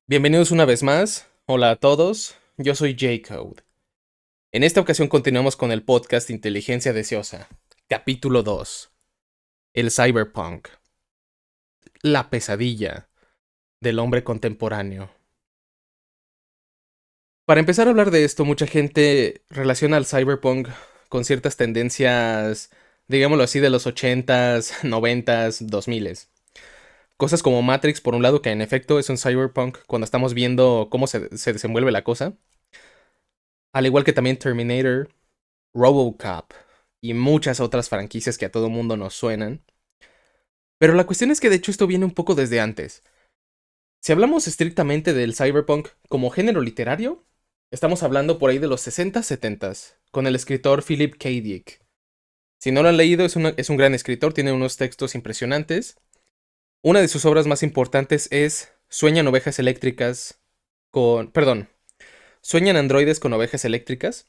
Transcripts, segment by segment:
Bienvenidos una vez más. Hola a todos, yo soy J-Code. En esta ocasión continuamos con el podcast Inteligencia Deseosa, capítulo 2, el cyberpunk, la pesadilla del hombre contemporáneo. Para empezar a hablar de esto, mucha gente relaciona al cyberpunk con ciertas tendencias, digámoslo así, de los 80s, 90s, 2000s. Cosas como Matrix, por un lado, que en efecto es un cyberpunk cuando estamos viendo cómo se desenvuelve la cosa. Al igual que también Terminator, RoboCop y muchas otras franquicias que a todo mundo nos suenan. Pero la cuestión es que de hecho esto viene un poco desde antes. Si hablamos estrictamente del cyberpunk como género literario, estamos hablando por ahí de los 60s, 70s, con el escritor Philip K. Dick. Si no lo han leído, es un gran escritor, tiene unos textos impresionantes. Una de sus obras más importantes es Sueñan ovejas eléctricas con... Perdón, Sueñan androides con ovejas eléctricas.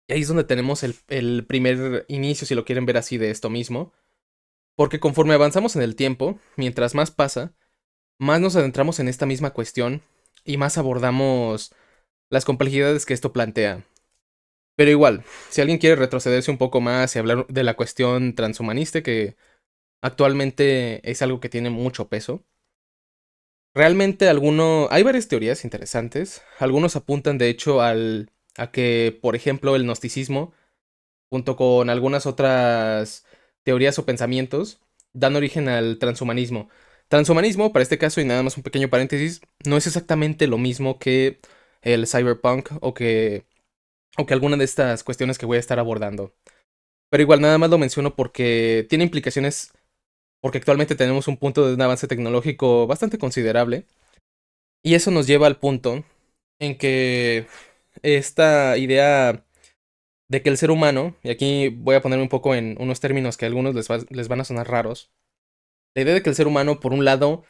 Y ahí es donde tenemos el primer inicio, si lo quieren ver así, de esto mismo. Porque conforme avanzamos en el tiempo, mientras más pasa, más nos adentramos en esta misma cuestión y más abordamos las complejidades que esto plantea. Pero igual, si alguien quiere retrocederse un poco más y hablar de la cuestión transhumanista, que actualmente es algo que tiene mucho peso, realmente hay varias teorías interesantes. Algunos apuntan de hecho a que, por ejemplo, el gnosticismo junto con algunas otras teorías o pensamientos, dan origen al transhumanismo. Transhumanismo, para este caso, y nada más un pequeño paréntesis, no es exactamente lo mismo que el cyberpunk o que alguna de estas cuestiones que voy a estar abordando. Pero igual, nada más lo menciono porque tiene implicaciones, porque actualmente tenemos un punto de un avance tecnológico bastante considerable, y eso nos lleva al punto en que esta idea de que el ser humano, y aquí voy a ponerme un poco en unos términos que a algunos les van a sonar raros, la idea de que el ser humano, por un lado,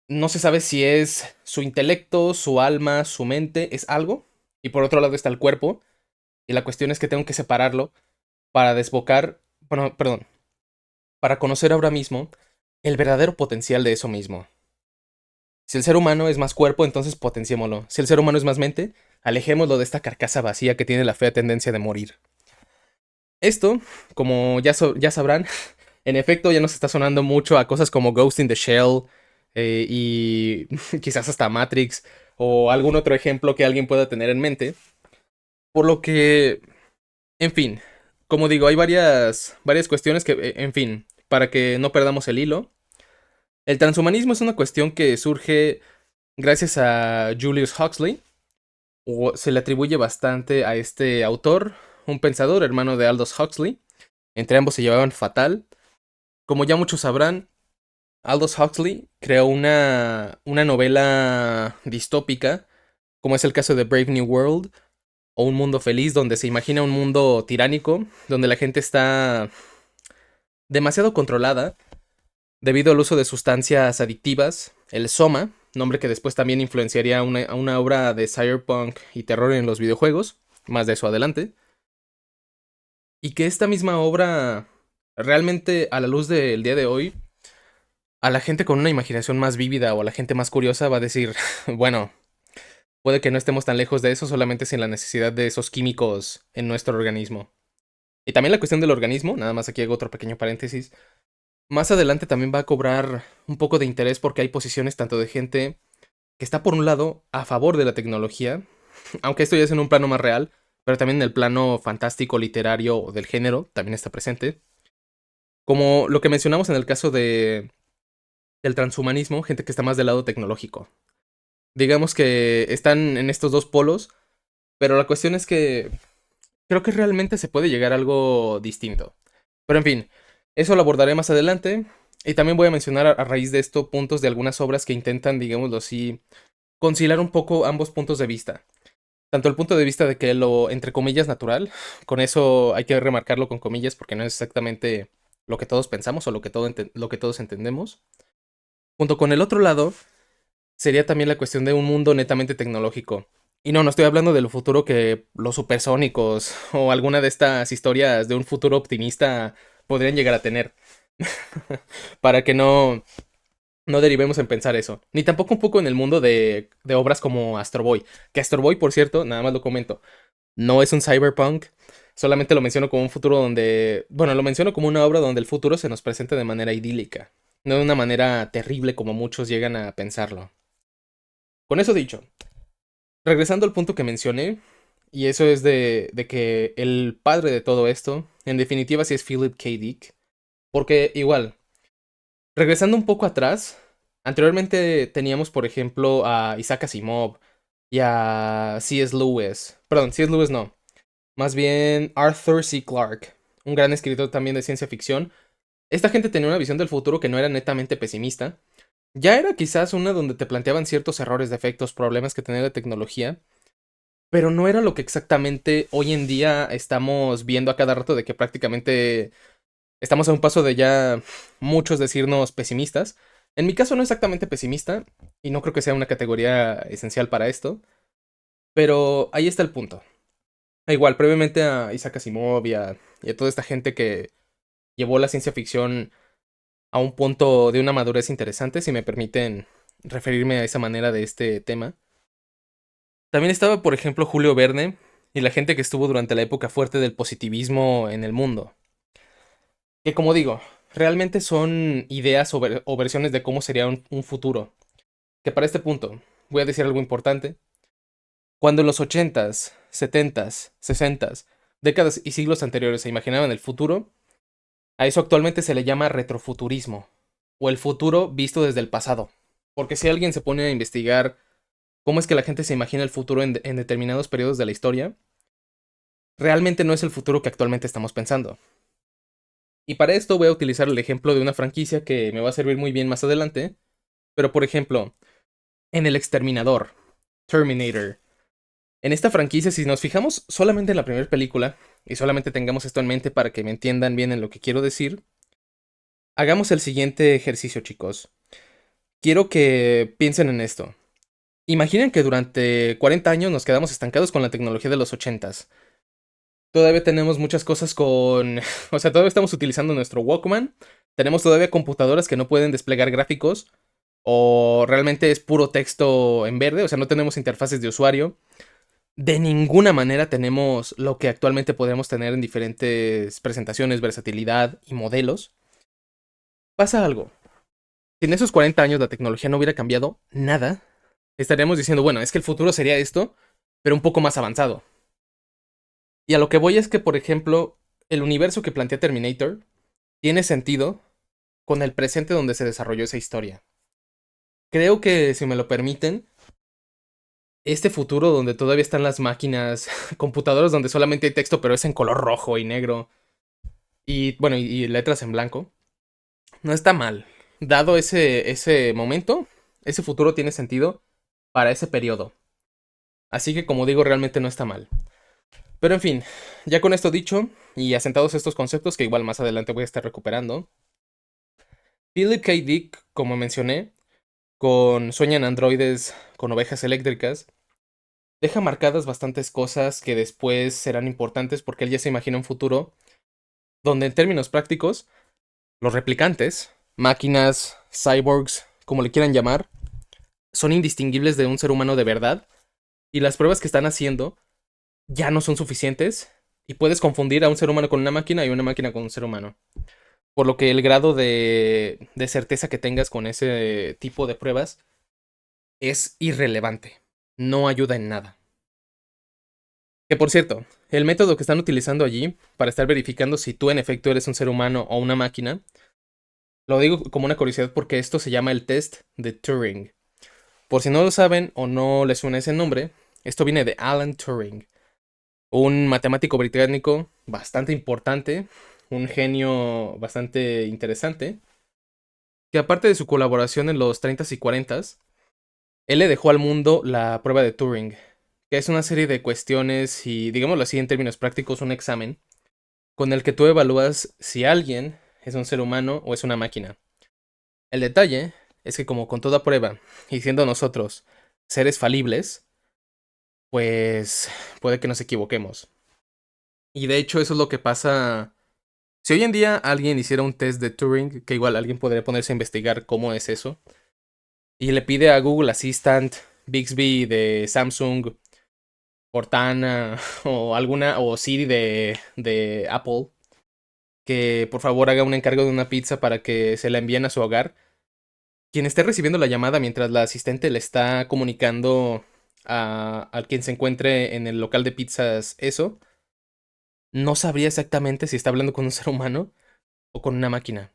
no se sabe si es su intelecto, su alma, su mente, es algo, y por otro lado está el cuerpo, y la cuestión es que tengo que separarlo para desbocar, bueno, perdón, para conocer ahora mismo el verdadero potencial de eso mismo. Si el ser humano es más cuerpo, entonces potenciémoslo. Si el ser humano es más mente, alejémoslo de esta carcasa vacía que tiene la fea tendencia de morir. Esto, como ya sabrán, en efecto ya nos está sonando mucho a cosas como Ghost in the Shell y quizás hasta Matrix o algún otro ejemplo que alguien pueda tener en mente. Por lo que, en fin, como digo, hay varias cuestiones que, en fin, para que no perdamos el hilo. El transhumanismo es una cuestión que surge gracias a Julius Huxley, o se le atribuye bastante a este autor, un pensador, hermano de Aldous Huxley. Entre ambos se llevaban fatal. Como ya muchos sabrán, Aldous Huxley creó una novela distópica, como es el caso de Brave New World, o Un Mundo Feliz, donde se imagina un mundo tiránico, donde la gente está demasiado controlada debido al uso de sustancias adictivas, el Soma, nombre que después también influenciaría a una obra de cyberpunk y terror en los videojuegos, más de eso adelante, y que esta misma obra realmente a la luz del día de hoy a la gente con una imaginación más vívida o a la gente más curiosa va a decir, bueno, puede que no estemos tan lejos de eso solamente sin la necesidad de esos químicos en nuestro organismo. Y también la cuestión del organismo, nada más aquí hago otro pequeño paréntesis, más adelante también va a cobrar un poco de interés porque hay posiciones tanto de gente que está por un lado a favor de la tecnología, aunque esto ya es en un plano más real, pero también en el plano fantástico, literario o del género también está presente. Como lo que mencionamos en el caso del transhumanismo, gente que está más del lado tecnológico. Digamos que están en estos dos polos, pero la cuestión es que creo que realmente se puede llegar a algo distinto. Pero en fin, eso lo abordaré más adelante. Y también voy a mencionar a raíz de esto puntos de algunas obras que intentan, digámoslo así, conciliar un poco ambos puntos de vista. Tanto el punto de vista de que lo, entre comillas, natural, con eso hay que remarcarlo con comillas porque no es exactamente lo que todos pensamos o lo que todos entendemos. Junto con el otro lado, sería también la cuestión de un mundo netamente tecnológico. Y no estoy hablando del futuro que los supersónicos o alguna de estas historias de un futuro optimista podrían llegar a tener. Para que No derivemos en pensar eso. Ni tampoco un poco en el mundo de obras como Astro Boy. Que Astro Boy, por cierto, nada más lo comento, no es un cyberpunk. Solamente lo menciono como un futuro donde... Bueno, lo menciono como una obra donde el futuro se nos presenta de manera idílica. No de una manera terrible como muchos llegan a pensarlo. Con eso dicho, regresando al punto que mencioné, y eso es de que el padre de todo esto, en definitiva, sí es Philip K. Dick. Porque igual, regresando un poco atrás, anteriormente teníamos, por ejemplo, a Isaac Asimov y a C.S. Lewis. Perdón, C.S. Lewis no. Más bien Arthur C. Clarke, un gran escritor también de ciencia ficción. Esta gente tenía una visión del futuro que no era netamente pesimista. Ya era quizás una donde te planteaban ciertos errores, defectos, problemas que tenía la tecnología, pero no era lo que exactamente hoy en día estamos viendo a cada rato de que prácticamente estamos a un paso de ya muchos decirnos pesimistas. En mi caso no exactamente pesimista, y no creo que sea una categoría esencial para esto, pero ahí está el punto. Igual, previamente a Isaac Asimov y a toda esta gente que llevó la ciencia ficción a un punto de una madurez interesante, si me permiten referirme a esa manera de este tema. También estaba, por ejemplo, Julio Verne y la gente que estuvo durante la época fuerte del positivismo en el mundo. Que como digo, realmente son ideas o versiones de cómo sería un futuro. Que para este punto, voy a decir algo importante. Cuando en los 80s, 70s, 60s, décadas y siglos anteriores se imaginaban el futuro, a eso actualmente se le llama retrofuturismo, o el futuro visto desde el pasado. Porque si alguien se pone a investigar cómo es que la gente se imagina el futuro en determinados periodos de la historia, realmente no es el futuro que actualmente estamos pensando. Y para esto voy a utilizar el ejemplo de una franquicia que me va a servir muy bien más adelante, pero por ejemplo, en El Exterminador, Terminator. En esta franquicia, si nos fijamos solamente en la primera película, y solamente tengamos esto en mente para que me entiendan bien en lo que quiero decir, hagamos el siguiente ejercicio, chicos. Quiero que piensen en esto. Imaginen que durante 40 años nos quedamos estancados con la tecnología de los 80s. Todavía tenemos muchas cosas con... O sea, todavía estamos utilizando nuestro Walkman. Tenemos todavía computadoras que no pueden desplegar gráficos. O realmente es puro texto en verde. O sea, no tenemos interfaces de usuario. De ninguna manera tenemos lo que actualmente podemos tener en diferentes presentaciones, versatilidad y modelos. Pasa algo. Si en esos 40 años la tecnología no hubiera cambiado nada, estaríamos diciendo, bueno, es que el futuro sería esto, pero un poco más avanzado. Y a lo que voy es que, por ejemplo, el universo que plantea Terminator tiene sentido con el presente donde se desarrolló esa historia. Creo que, si me lo permiten, este futuro donde todavía están las máquinas, computadoras donde solamente hay texto, pero es en color rojo y negro, y bueno, y letras en blanco, no está mal. Dado ese momento, ese futuro tiene sentido para ese periodo. Así que, como digo, realmente no está mal. Pero en fin, ya con esto dicho, y asentados estos conceptos que igual más adelante voy a estar recuperando, Philip K. Dick, como mencioné, con Sueñan androides con ovejas eléctricas, deja marcadas bastantes cosas que después serán importantes porque él ya se imagina un futuro donde en términos prácticos, los replicantes, máquinas, cyborgs, como le quieran llamar, son indistinguibles de un ser humano de verdad y las pruebas que están haciendo ya no son suficientes y puedes confundir a un ser humano con una máquina y una máquina con un ser humano. Por lo que el grado de certeza que tengas con ese tipo de pruebas es irrelevante. No ayuda en nada. Que por cierto, el método que están utilizando allí para estar verificando si tú en efecto eres un ser humano o una máquina, lo digo como una curiosidad porque esto se llama el test de Turing. Por si no lo saben o no les suena ese nombre, esto viene de Alan Turing, un matemático británico bastante importante, un genio bastante interesante, que aparte de su colaboración en los 30s y 40s, él le dejó al mundo la prueba de Turing, que es una serie de cuestiones y, digámoslo así en términos prácticos, un examen, con el que tú evalúas si alguien es un ser humano o es una máquina. El detalle es que como con toda prueba, y siendo nosotros seres falibles, pues puede que nos equivoquemos. Y de hecho eso es lo que pasa. Si hoy en día alguien hiciera un test de Turing, que igual alguien podría ponerse a investigar cómo es eso, y le pide a Google Assistant, Bixby de Samsung, Cortana o Siri de Apple que por favor haga un encargo de una pizza para que se la envíen a su hogar. Quien esté recibiendo la llamada mientras la asistente le está comunicando a quien se encuentre en el local de pizzas eso, no sabría exactamente si está hablando con un ser humano o con una máquina.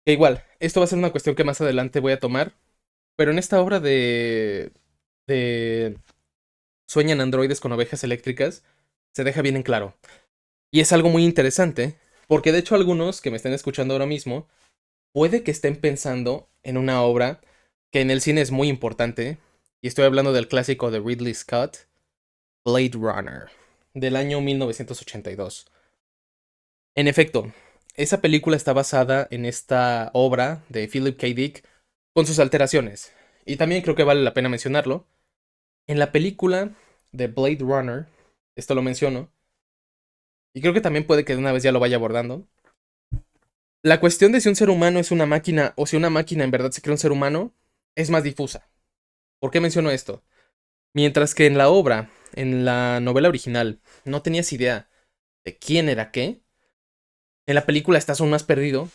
Que igual, esto va a ser una cuestión que más adelante voy a tomar, pero en esta obra de Sueñan androides con ovejas eléctricas, se deja bien en claro. Y es algo muy interesante, porque de hecho algunos que me estén escuchando ahora mismo, puede que estén pensando en una obra que en el cine es muy importante, y estoy hablando del clásico de Ridley Scott, Blade Runner, del año 1982. En efecto, esa película está basada en esta obra de Philip K. Dick con sus alteraciones, y también creo que vale la pena mencionarlo. En la película de Blade Runner, esto lo menciono, y creo que también puede que de una vez ya lo vaya abordando. La cuestión de si un ser humano es una máquina o si una máquina en verdad se crea un ser humano es más difusa. ¿Por qué menciono esto? Mientras que en la obra, en la novela original, no tenías idea de quién era qué, en la película estás aún más perdido,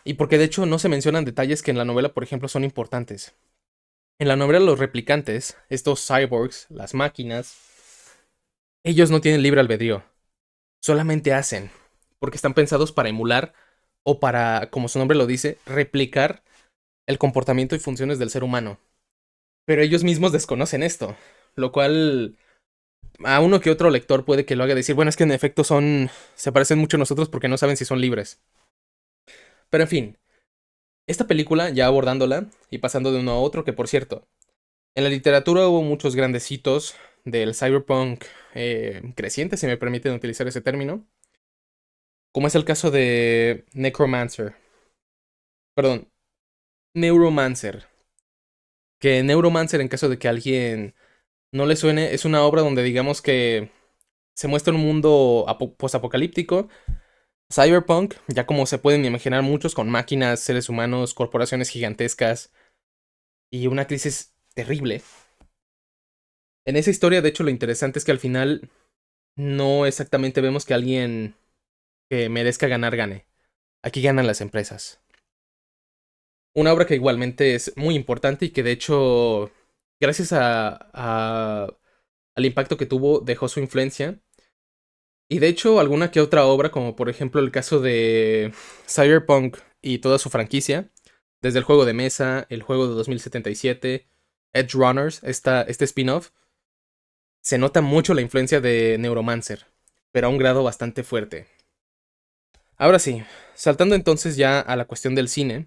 y porque de hecho no se mencionan detalles que en la novela, por ejemplo, son importantes. En la novela los replicantes, estos cyborgs, las máquinas, ellos no tienen libre albedrío, solamente hacen, porque están pensados para emular o para, como su nombre lo dice, replicar el comportamiento y funciones del ser humano. Pero ellos mismos desconocen esto, lo cual a uno que otro lector puede que lo haga decir, bueno, es que en efecto se parecen mucho a nosotros porque no saben si son libres. Pero en fin, esta película, ya abordándola y pasando de uno a otro, que por cierto, en la literatura hubo muchos grandecitos del cyberpunk creciente, si me permiten utilizar ese término, como es el caso de Necromancer, perdón, Neuromancer, que Neuromancer en caso de que a alguien no le suene, es una obra donde digamos que se muestra un mundo posapocalíptico, cyberpunk, ya como se pueden imaginar muchos, con máquinas, seres humanos, corporaciones gigantescas y una crisis terrible. En esa historia, de hecho, lo interesante es que al final no exactamente vemos que alguien que merezca ganar gane. Aquí ganan las empresas. Una obra que igualmente es muy importante y que de hecho, gracias al impacto que tuvo, dejó su influencia. Y de hecho, alguna que otra obra, como por ejemplo el caso de Cyberpunk y toda su franquicia, desde el juego de mesa, el juego de 2077, Edge Runners, este spin-off, se nota mucho la influencia de Neuromancer, pero a un grado bastante fuerte. Ahora sí, saltando entonces ya a la cuestión del cine,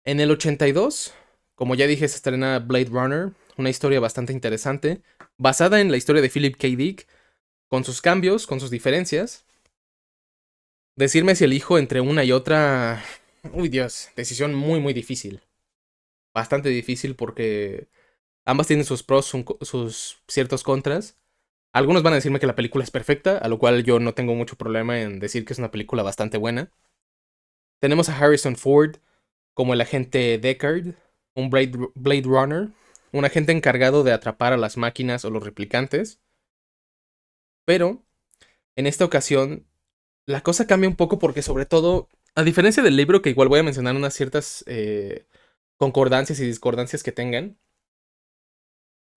en el 82, como ya dije, se estrena Blade Runner, una historia bastante interesante, basada en la historia de Philip K. Dick, con sus cambios, con sus diferencias. Decirme si elijo entre una y otra. Uy, Dios, decisión muy, muy difícil. Bastante difícil porque ambas tienen sus pros, sus ciertos contras. Algunos van a decirme que la película es perfecta, a lo cual yo no tengo mucho problema en decir que es una película bastante buena. Tenemos a Harrison Ford como el agente Deckard, un Blade Runner, un agente encargado de atrapar a las máquinas o los replicantes. Pero, en esta ocasión, la cosa cambia un poco porque sobre todo, a diferencia del libro, que igual voy a mencionar unas ciertas concordancias y discordancias que tengan,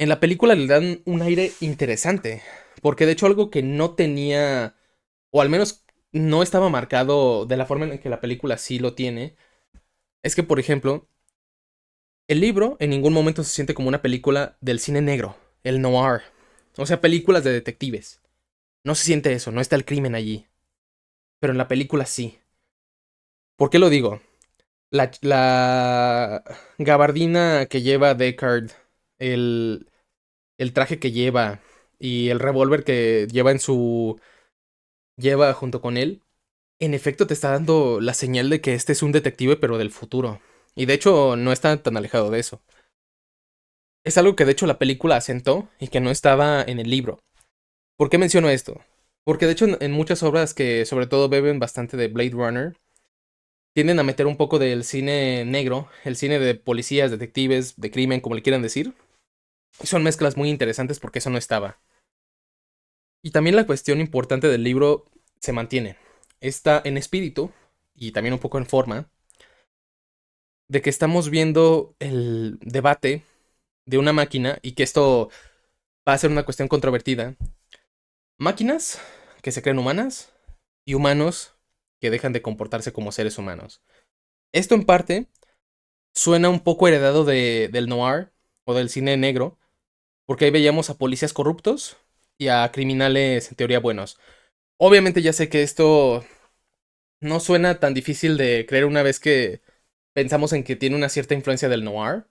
en la película le dan un aire interesante, porque de hecho algo que no tenía, o al menos no estaba marcado de la forma en que la película sí lo tiene, es que, por ejemplo, el libro en ningún momento se siente como una película del cine negro, el noir, o sea, películas de detectives. No se siente eso, no está el crimen allí, pero en la película sí. ¿Por qué lo digo? La gabardina que lleva Deckard, el, el traje que lleva y el revólver que lleva lleva junto con él, en efecto te está dando la señal de que este es un detective pero del futuro. Y de hecho no está tan alejado de eso. Es algo que de hecho la película asentó y que no estaba en el libro. ¿Por qué menciono esto? Porque de hecho en muchas obras que sobre todo beben bastante de Blade Runner, tienden a meter un poco del cine negro, el cine de policías, detectives, de crimen, como le quieran decir. Y son mezclas muy interesantes porque eso no estaba. Y también la cuestión importante del libro se mantiene. Está en espíritu y también un poco en forma de que estamos viendo el debate de una máquina y que esto va a ser una cuestión controvertida. Máquinas que se creen humanas y humanos que dejan de comportarse como seres humanos. Esto en parte suena un poco heredado del noir o del cine negro, porque ahí veíamos a policías corruptos y a criminales en teoría buenos. Obviamente ya sé que esto no suena tan difícil de creer una vez que pensamos en que tiene una cierta influencia del noir,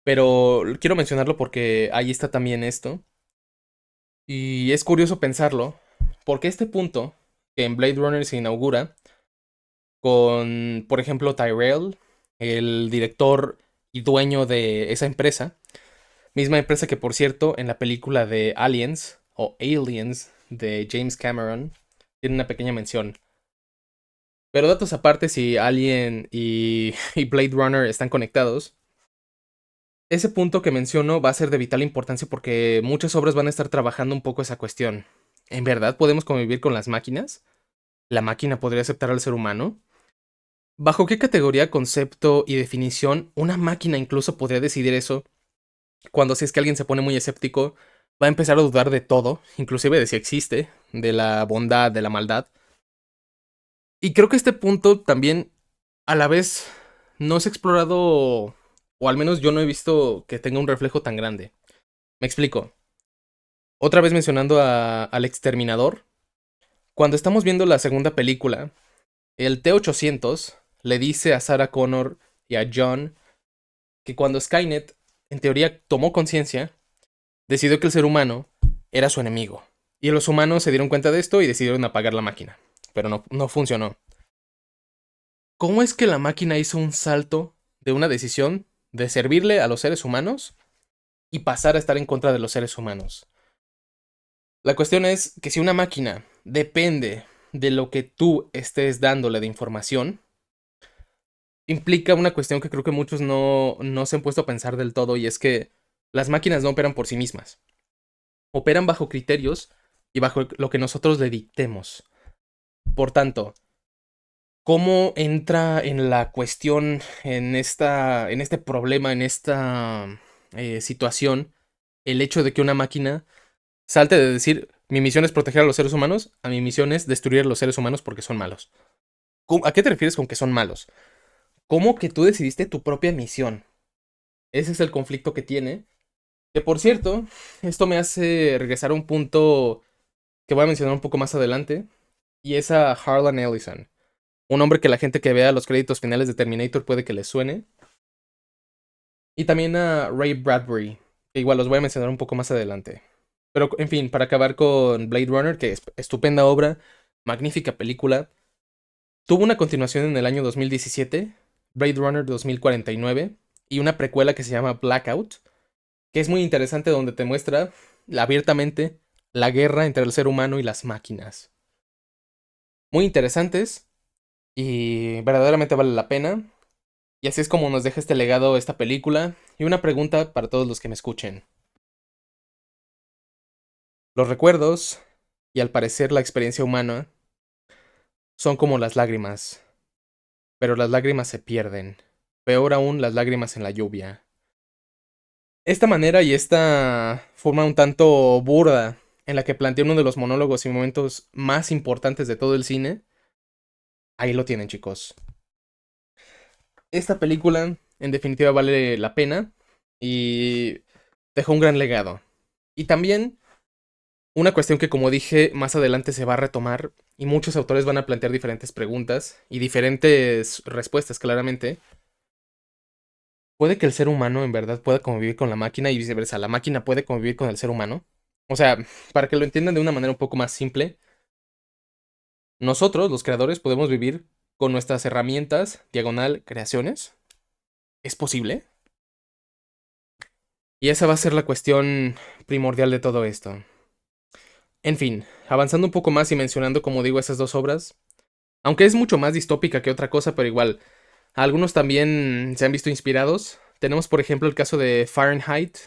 pero quiero mencionarlo porque ahí está también esto. Y es curioso pensarlo, porque este punto que en Blade Runner se inaugura con, por ejemplo, Tyrell, el director y dueño de esa empresa, misma empresa que, por cierto, en la película de Aliens o Aliens de James Cameron, tiene una pequeña mención. Pero datos aparte, si Alien y Blade Runner están conectados, ese punto que menciono va a ser de vital importancia porque muchas obras van a estar trabajando un poco esa cuestión. ¿En verdad podemos convivir con las máquinas? ¿La máquina podría aceptar al ser humano? ¿Bajo qué categoría, concepto y definición una máquina incluso podría decidir eso? Cuando si es que alguien se pone muy escéptico, va a empezar a dudar de todo, inclusive de si existe, de la bondad, de la maldad. Y creo que este punto también, a la vez, no es explorado, o al menos yo no he visto que tenga un reflejo tan grande. Me explico. Otra vez mencionando al exterminador, cuando estamos viendo la segunda película, el T-800 le dice a Sarah Connor y a John que cuando Skynet, en teoría, tomó conciencia, decidió que el ser humano era su enemigo. Y los humanos se dieron cuenta de esto y decidieron apagar la máquina. Pero no funcionó. ¿Cómo es que la máquina hizo un salto de una decisión de servirle a los seres humanos y pasar a estar en contra de los seres humanos? La cuestión es que si una máquina depende de lo que tú estés dándole de información, implica una cuestión que creo que muchos no se han puesto a pensar del todo, y es que las máquinas no operan por sí mismas. Operan bajo criterios y bajo lo que nosotros le dictemos. Por tanto, ¿cómo entra en la cuestión, en este problema, en esta situación, el hecho de que una máquina salte de decir, mi misión es proteger a los seres humanos, a mi misión es destruir a los seres humanos porque son malos? ¿A qué te refieres con que son malos? ¿Cómo que tú decidiste tu propia misión? Ese es el conflicto que tiene. Que por cierto, esto me hace regresar a un punto que voy a mencionar un poco más adelante, y es a Harlan Ellison. Un hombre que la gente que vea los créditos finales de Terminator puede que les suene. Y también a Ray Bradbury, que igual los voy a mencionar un poco más adelante. Pero, en fin, para acabar con Blade Runner, que es estupenda obra, magnífica película, tuvo una continuación en el año 2017, Blade Runner 2049, y una precuela que se llama Blackout, que es muy interesante donde te muestra abiertamente la guerra entre el ser humano y las máquinas. Muy interesantes y verdaderamente vale la pena. Y así es como nos deja este legado esta película. Y una pregunta para todos los que me escuchen. Los recuerdos, y al parecer la experiencia humana, son como las lágrimas, pero las lágrimas se pierden. Peor aún, las lágrimas en la lluvia. Esta manera y esta forma un tanto burda en la que plantea uno de los monólogos y momentos más importantes de todo el cine, ahí lo tienen, chicos. Esta película, en definitiva, vale la pena y dejó un gran legado. Y también una cuestión que, como dije, más adelante se va a retomar y muchos autores van a plantear diferentes preguntas y diferentes respuestas, claramente. ¿Puede que el ser humano en verdad pueda convivir con la máquina y viceversa? ¿La máquina puede convivir con el ser humano? O sea, para que lo entiendan de una manera un poco más simple, nosotros, los creadores, podemos vivir con nuestras herramientas, diagonal, creaciones. ¿Es posible? Y esa va a ser la cuestión primordial de todo esto. En fin, avanzando un poco más y mencionando, como digo, esas dos obras, Aunque es mucho más distópica que otra cosa, pero igual, algunos también se han visto inspirados. Tenemos, por ejemplo, el caso de Fahrenheit,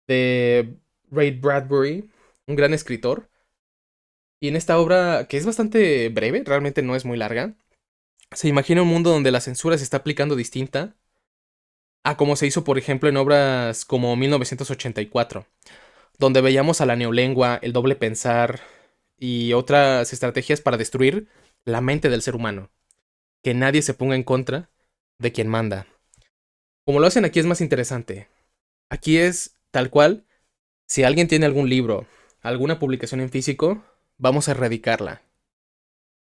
de Ray Bradbury, un gran escritor. Y en esta obra, que es bastante breve, realmente no es muy larga, se imagina un mundo donde la censura se está aplicando distinta a como se hizo, por ejemplo, en obras como 1984, donde veíamos a la neolengua, el doble pensar y otras estrategias para destruir la mente del ser humano. Que nadie se ponga en contra de quien manda. Como lo hacen aquí es más interesante. Aquí es tal cual, si alguien tiene algún libro, alguna publicación en físico, vamos a erradicarla.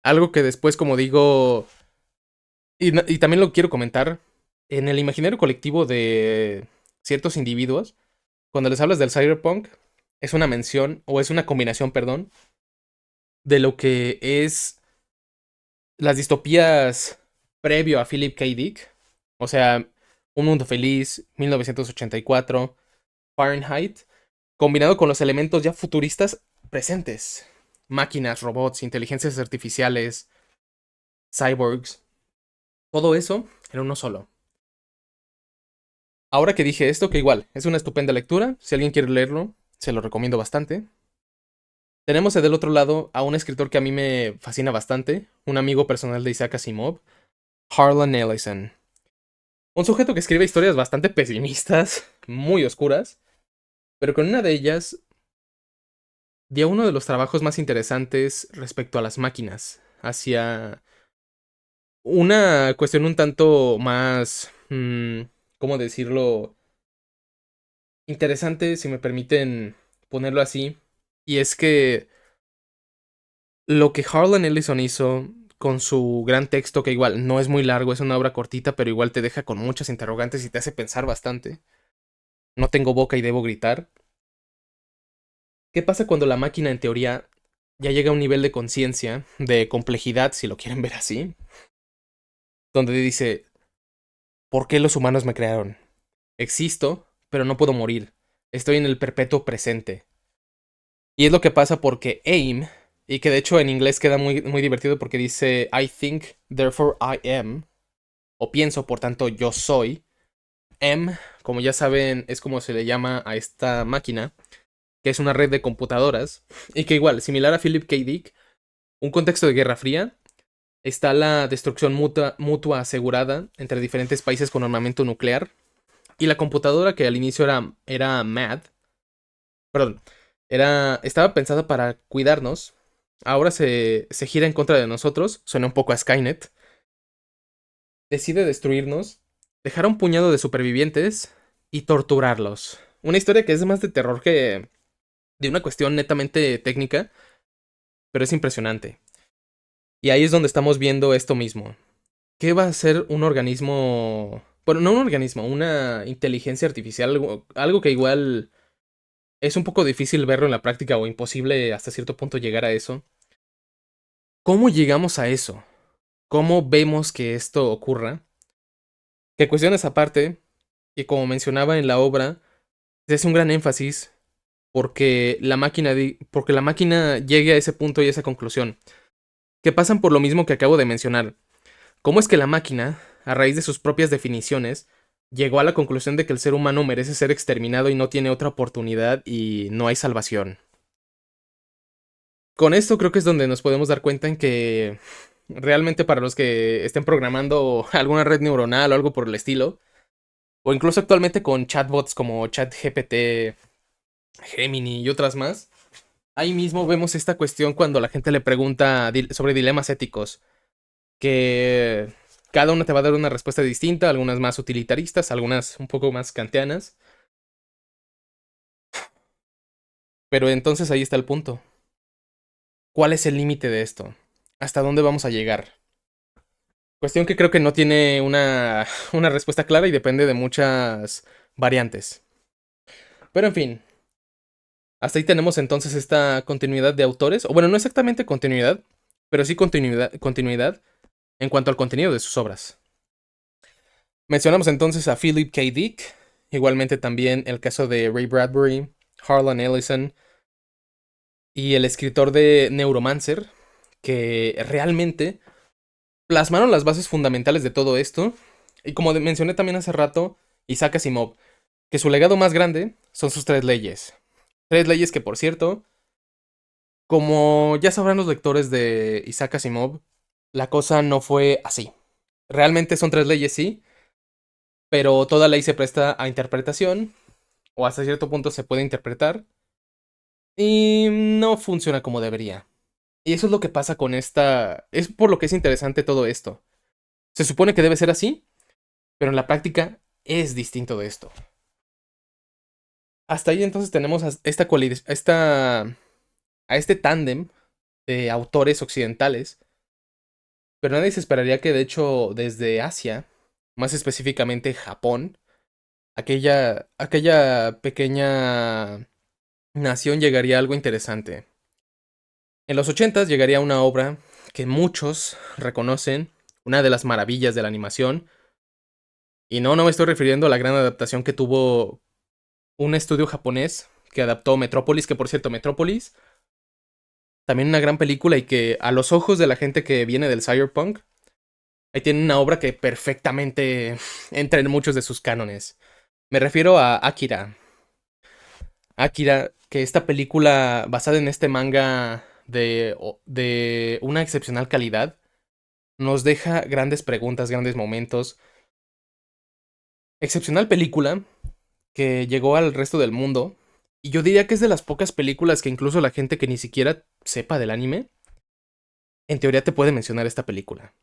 Algo que después, como digo, y también lo quiero comentar, en el imaginario colectivo de ciertos individuos, cuando les hablas del cyberpunk, es una mención, o es una combinación, perdón, de lo que es las distopías previo a Philip K. Dick. O sea, Un Mundo Feliz, 1984, Fahrenheit, combinado con los elementos ya futuristas presentes. Máquinas, robots, inteligencias artificiales, cyborgs. Todo eso en uno solo. Ahora que dije esto, que igual, es una estupenda lectura. Si alguien quiere leerlo, se lo recomiendo bastante. Tenemos del otro lado a un escritor que a mí me fascina bastante, un amigo personal de Isaac Asimov, Harlan Ellison. Un sujeto que escribe historias bastante pesimistas, muy oscuras, pero con una de ellas dio uno de los trabajos más interesantes respecto a las máquinas, hacia una cuestión un tanto más, ¿cómo decirlo? Interesante, si me permiten ponerlo así, y es que lo que Harlan Ellison hizo con su gran texto, que igual no es muy largo, es una obra cortita, pero igual te deja con muchas interrogantes y te hace pensar bastante. No tengo boca y debo gritar. ¿Qué pasa cuando la máquina, en teoría, ya llega a un nivel de conciencia, de complejidad, si lo quieren ver así, donde dice, ¿por qué los humanos me crearon? Existo, pero no puedo morir. Estoy en el perpetuo presente. Y es lo que pasa porque AIM, y que de hecho en inglés queda muy, muy divertido porque dice I think, therefore I am, o pienso, por tanto yo soy. M, como ya saben, es como se le llama a esta máquina, que es una red de computadoras, y que igual, similar a Philip K. Dick, un contexto de Guerra Fría, está la destrucción mutua asegurada entre diferentes países con armamento nuclear, y la computadora que al inicio era MAD, perdón, estaba pensada para cuidarnos, ahora se gira en contra de nosotros, suena un poco a Skynet, decide destruirnos, dejar a un puñado de supervivientes y torturarlos. Una historia que es más de terror que de una cuestión netamente técnica, pero es impresionante. Y ahí es donde estamos viendo esto mismo. ¿Qué va a ser un organismo? Bueno, no un organismo, una inteligencia artificial, algo que igual es un poco difícil verlo en la práctica o imposible hasta cierto punto llegar a eso. ¿Cómo llegamos a eso? ¿Cómo vemos que esto ocurra? Que cuestiones aparte, que como mencionaba en la obra, se hace un gran énfasis porque la máquina llegue a ese punto y a esa conclusión. Que pasan por lo mismo que acabo de mencionar. ¿Cómo es que la máquina, a raíz de sus propias definiciones, llegó a la conclusión de que el ser humano merece ser exterminado y no tiene otra oportunidad y no hay salvación? Con esto creo que es donde nos podemos dar cuenta en que realmente para los que estén programando alguna red neuronal o algo por el estilo, o incluso actualmente con chatbots como ChatGPT, Gemini y otras más, ahí mismo vemos esta cuestión cuando la gente le pregunta sobre dilemas éticos, que cada uno te va a dar una respuesta distinta, algunas más utilitaristas, algunas un poco más kantianas, pero entonces ahí está el punto. ¿Cuál es el límite de esto? ¿Hasta dónde vamos a llegar? Cuestión que creo que no tiene una respuesta clara y depende de muchas variantes. Pero en fin, hasta ahí tenemos entonces esta continuidad de autores, o bueno, no exactamente continuidad, pero sí continuidad en cuanto al contenido de sus obras. Mencionamos entonces a Philip K. Dick, igualmente también el caso de Ray Bradbury, Harlan Ellison y el escritor de Neuromancer, que realmente plasmaron las bases fundamentales de todo esto. Y como mencioné también hace rato, Isaac Asimov, que su legado más grande son sus tres leyes. Tres leyes que, por cierto, como ya sabrán los lectores de Isaac Asimov, la cosa no fue así. Realmente son tres leyes, sí, pero toda ley se presta a interpretación, o hasta cierto punto se puede interpretar, y no funciona como debería. Y eso es lo que pasa con esta... Es por lo que es interesante todo esto. Se supone que debe ser así, pero en la práctica es distinto de esto. Hasta ahí entonces tenemos a este tándem de autores occidentales, pero nadie se esperaría que de hecho desde Asia, más específicamente Japón, aquella pequeña nación llegaría a algo interesante. En los 80 llegaría una obra que muchos reconocen, una de las maravillas de la animación, y no me estoy refiriendo a la gran adaptación que tuvo un estudio japonés que adaptó Metrópolis, que por cierto, Metrópolis, también una gran película y que a los ojos de la gente que viene del cyberpunk, ahí tiene una obra que perfectamente entra en muchos de sus cánones. Me refiero a Akira. Akira, que esta película basada en este manga de una excepcional calidad, nos deja grandes preguntas, grandes momentos. Excepcional película que llegó al resto del mundo. Y yo diría que es de las pocas películas que incluso la gente que ni siquiera sepa del anime, en teoría te puede mencionar esta película.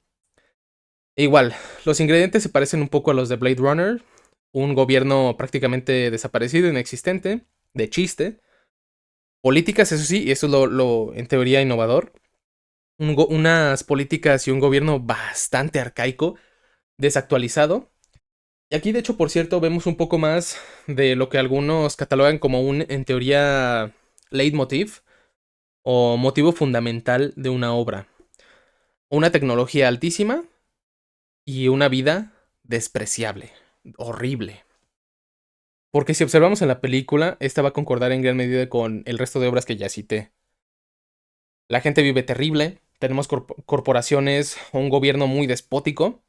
E igual, los ingredientes se parecen un poco a los de Blade Runner, un gobierno prácticamente desaparecido, inexistente, de chiste. Políticas, eso sí, y eso es lo en teoría innovador. Unas políticas y un gobierno bastante arcaico, desactualizado. Y aquí, de hecho, por cierto, vemos un poco más de lo que algunos catalogan como un, en teoría, leitmotiv o motivo fundamental de una obra. Una tecnología altísima y una vida despreciable, horrible. Porque si observamos en la película, esta va a concordar en gran medida con el resto de obras que ya cité. La gente vive terrible, tenemos corporaciones o un gobierno muy despótico,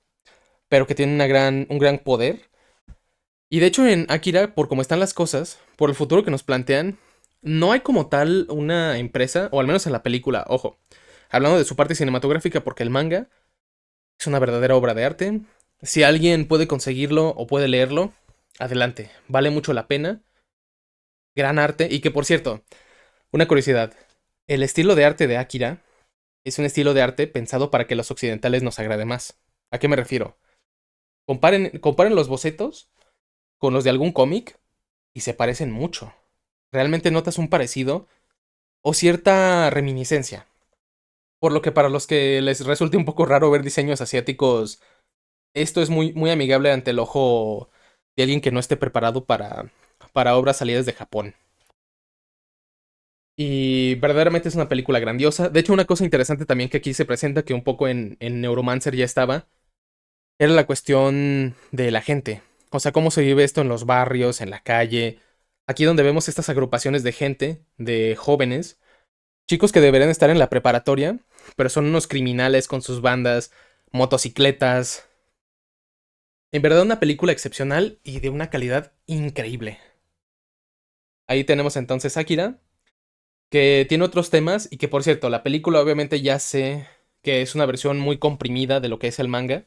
pero que tiene un gran poder. Y de hecho en Akira, por cómo están las cosas, por el futuro que nos plantean, no hay como tal una empresa, o al menos en la película, ojo, hablando de su parte cinematográfica, porque el manga es una verdadera obra de arte. Si alguien puede conseguirlo o puede leerlo, adelante, vale mucho la pena. Gran arte, y que por cierto, una curiosidad, el estilo de arte de Akira es un estilo de arte pensado para que los occidentales nos agrade más. ¿A qué me refiero? Comparen los bocetos con los de algún cómic y se parecen mucho. Realmente notas un parecido o cierta reminiscencia. Por lo que para los que les resulte un poco raro ver diseños asiáticos, esto es muy amigable ante el ojo de alguien que no esté preparado para obras salidas de Japón. Y verdaderamente es una película grandiosa. De hecho, una cosa interesante también que aquí se presenta, que un poco en Neuromancer ya estaba, era la cuestión de la gente. O sea, cómo se vive esto en los barrios, en la calle. Aquí donde vemos estas agrupaciones de gente, de jóvenes, chicos que deberían estar en la preparatoria, pero son unos criminales con sus bandas, motocicletas. En verdad una película excepcional y de una calidad increíble. Ahí tenemos entonces Akira, que tiene otros temas y que por cierto, la película obviamente ya sé que es una versión muy comprimida de lo que es el manga.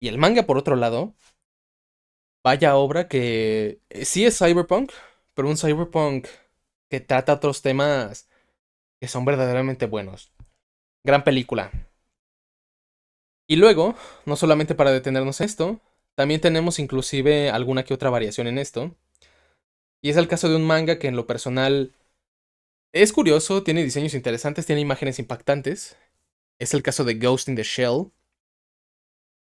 Y el manga, por otro lado, vaya obra que sí es cyberpunk, pero un cyberpunk que trata otros temas que son verdaderamente buenos. Gran película. Y luego, no solamente para detenernos en esto, también tenemos inclusive alguna que otra variación en esto. Y es el caso de un manga que en lo personal es curioso, tiene diseños interesantes, tiene imágenes impactantes. Es el caso de Ghost in the Shell,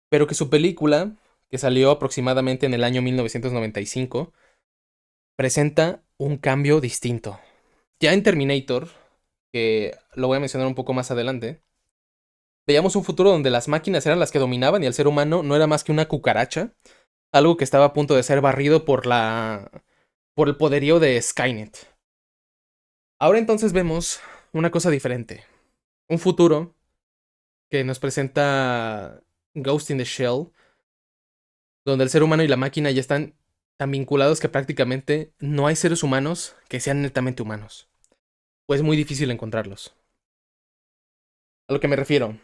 pero que su película, que salió aproximadamente en el año 1995, presenta un cambio distinto. Ya en Terminator, que lo voy a mencionar un poco más adelante, veíamos un futuro donde las máquinas eran las que dominaban y el ser humano no era más que una cucaracha, algo que estaba a punto de ser barrido por el poderío de Skynet. Ahora entonces vemos una cosa diferente. un futuro que nos presenta Ghost in the Shell, donde el ser humano y la máquina ya están tan vinculados que prácticamente no hay seres humanos que sean netamente humanos. Pues es muy difícil encontrarlos. A lo que me refiero,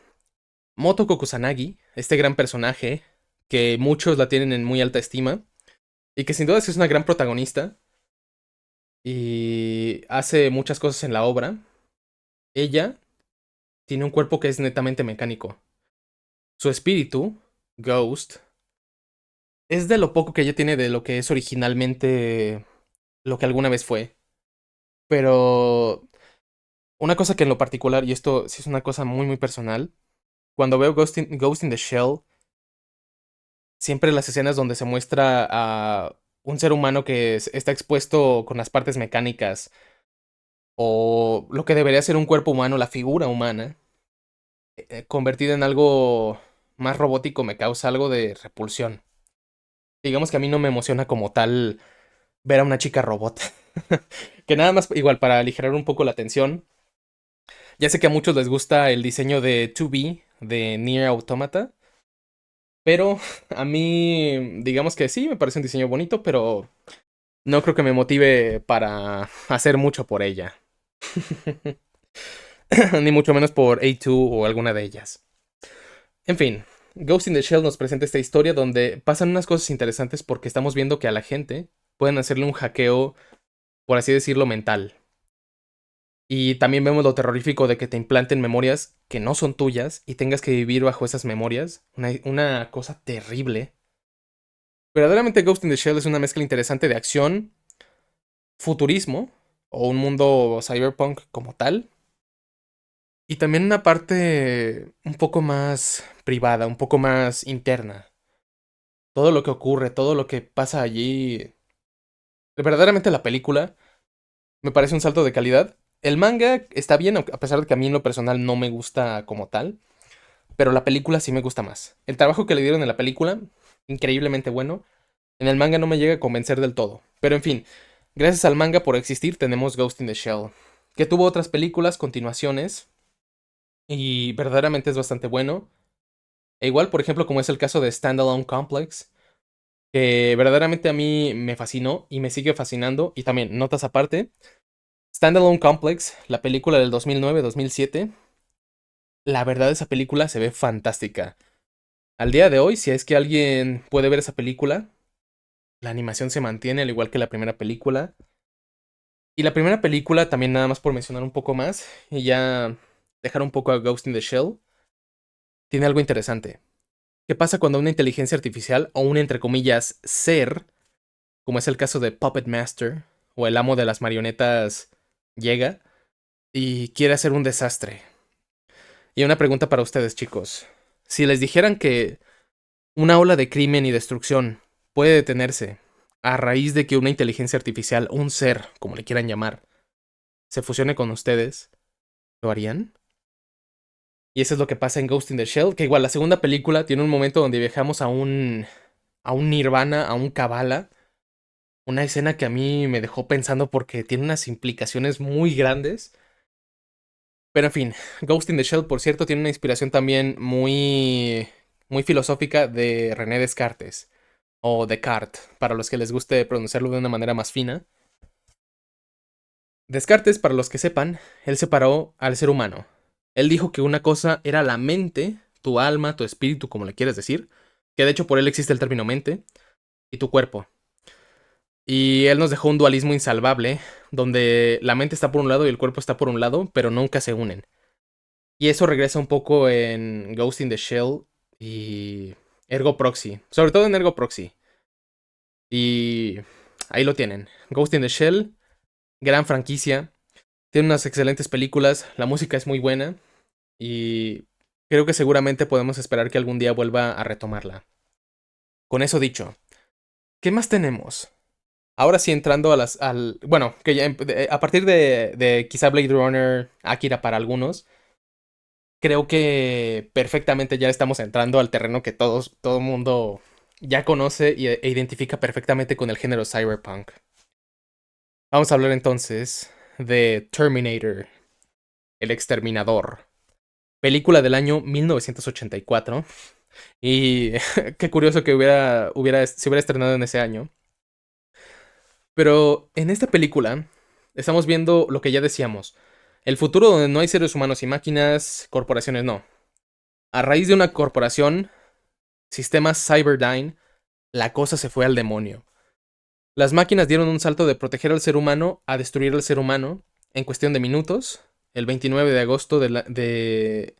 Motoko Kusanagi, este gran personaje que muchos la tienen en muy alta estima y que sin duda es una gran protagonista y hace muchas cosas en la obra, ella tiene un cuerpo que es netamente mecánico. Su espíritu, Ghost, es de lo poco que ella tiene de lo que es originalmente lo que alguna vez fue. Pero una cosa que en lo particular, y esto sí es una cosa muy muy personal, cuando veo Ghost in the Shell, siempre las escenas donde se muestra a un ser humano que está expuesto con las partes mecánicas o lo que debería ser un cuerpo humano, la figura humana, convertida en algo más robótico me causa algo de repulsión. Digamos que a mí no me emociona como tal ver a una chica robot. Que nada más, igual, para aligerar un poco la tensión. Ya sé que a muchos les gusta el diseño de 2B, de Nier Automata. Pero a mí, digamos que sí, me parece un diseño bonito, pero no creo que me motive para hacer mucho por ella. Ni mucho menos por A2 o alguna de ellas. En fin, Ghost in the Shell nos presenta esta historia donde pasan unas cosas interesantes porque estamos viendo que a la gente pueden hacerle un hackeo, por así decirlo, mental. Y también vemos lo terrorífico de que te implanten memorias que no son tuyas y tengas que vivir bajo esas memorias. Una cosa terrible. Verdaderamente Ghost in the Shell es una mezcla interesante de acción, futurismo o un mundo cyberpunk como tal. Y también una parte un poco más privada, un poco más interna. Todo lo que ocurre, todo lo que pasa allí. Verdaderamente la película me parece un salto de calidad. El manga está bien, a pesar de que a mí en lo personal no me gusta como tal. Pero la película sí me gusta más. El trabajo que le dieron en la película, increíblemente bueno. En el manga no me llega a convencer del todo. Pero en fin, gracias al manga por existir tenemos Ghost in the Shell, que tuvo otras películas, continuaciones, y verdaderamente es bastante bueno. E igual, por ejemplo, como es el caso de Standalone Complex, que verdaderamente a mí me fascinó y me sigue fascinando. Y también, notas aparte, Standalone Complex, la película del 2009-2007, la verdad esa película se ve fantástica. Al día de hoy, si es que alguien puede ver esa película, la animación se mantiene al igual que la primera película. Y la primera película, también nada más por mencionar un poco más, y ya dejar un poco a Ghost in the Shell, tiene algo interesante. ¿Qué pasa cuando una inteligencia artificial o un entre comillas ser, como es el caso de Puppet Master o el amo de las marionetas, llega y quiere hacer un desastre? Y una pregunta para ustedes, chicos. Si les dijeran que una ola de crimen y destrucción puede detenerse a raíz de que una inteligencia artificial, un ser, como le quieran llamar, se fusione con ustedes, ¿lo harían? Y eso es lo que pasa en Ghost in the Shell, que igual la segunda película tiene un momento donde viajamos a un nirvana, a un Kabbalah, una escena que a mí me dejó pensando porque tiene unas implicaciones muy grandes. Pero en fin, Ghost in the Shell, por cierto, tiene una inspiración también muy filosófica de René Descartes, o Descartes, para los que les guste pronunciarlo de una manera más fina. Descartes, para los que sepan, él separó al ser humano. Él dijo que una cosa era la mente, tu alma, tu espíritu, como le quieras decir, que de hecho por él existe el término mente, y tu cuerpo. Y él nos dejó un dualismo insalvable, donde la mente está por un lado y el cuerpo está por un lado, pero nunca se unen. Y eso regresa un poco en Ghost in the Shell y Ergo Proxy, sobre todo en Ergo Proxy. Y ahí lo tienen. Ghost in the Shell, gran franquicia, tiene unas excelentes películas, la música es muy buena y creo que seguramente podemos esperar que algún día vuelva a retomarla. Con eso dicho, ¿qué más tenemos? Ahora sí entrando bueno, que ya a partir de quizá Blade Runner, Akira para algunos, creo que perfectamente ya estamos entrando al terreno que todo mundo ya conoce e identifica perfectamente con el género cyberpunk. Vamos a hablar entonces de Terminator, el exterminador. película del año 1984. Y qué curioso que se hubiera estrenado en ese año. Pero en esta película estamos viendo lo que ya decíamos. El futuro donde no hay seres humanos y máquinas, corporaciones no. A raíz de una corporación, sistemas Cyberdyne, la cosa se fue al demonio. Las máquinas dieron un salto de proteger al ser humano a destruir al ser humano en cuestión de minutos. El 29 de agosto El